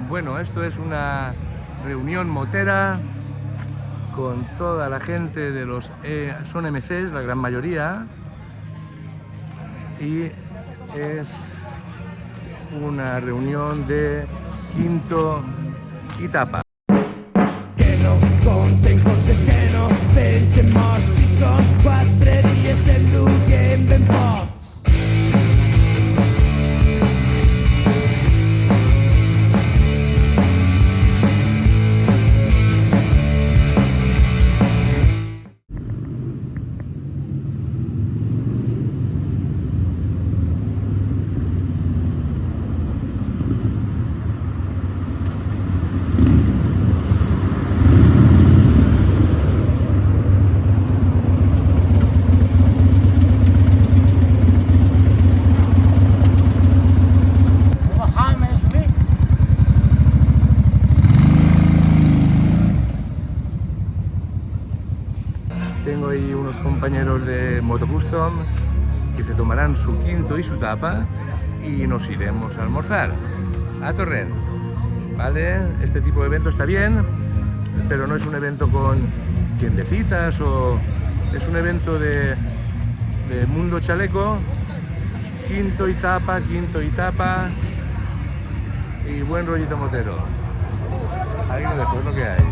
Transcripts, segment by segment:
Bueno, esto es una reunión motera con toda la gente de los... son MCs, la gran mayoría, y es una reunión de quinto i tapa. Que no contes que no pengen morts si són 4 dies en duguem ben pocs. Tengo ahí unos compañeros de Moto Custom que se tomarán su quinto y su tapa y nos iremos a almorzar a Torrent, ¿vale? Este tipo de evento está bien, pero no es un evento con tiendecitas o... es un evento de mundo chaleco, quinto y tapa y buen rollito motero. Ahí lo dejo, es lo que hay.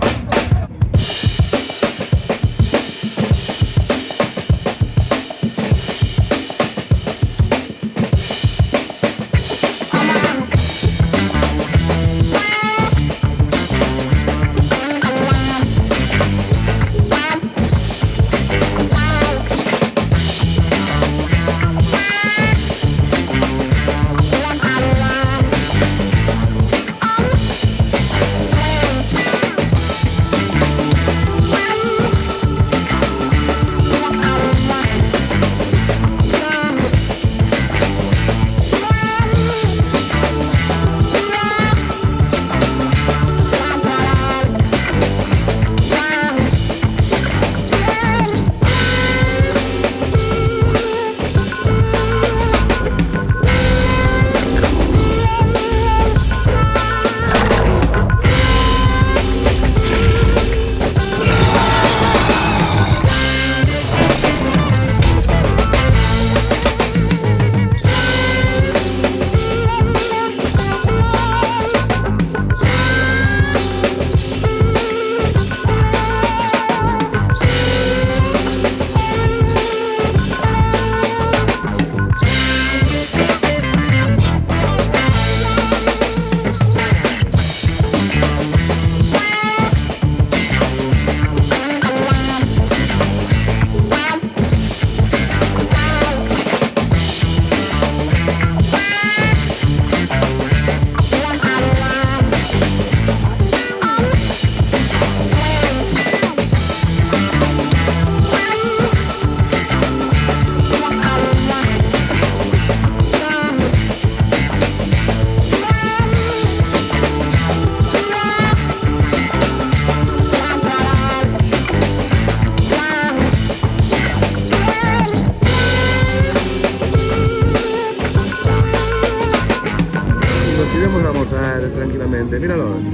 Iremos a almorzar tranquilamente, míralos.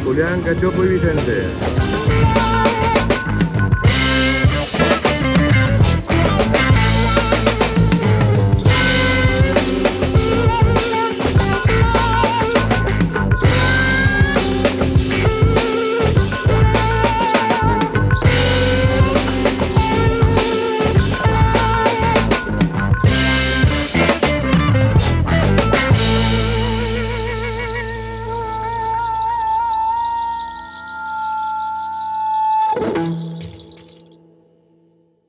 Julián, Cachopo y Vicente.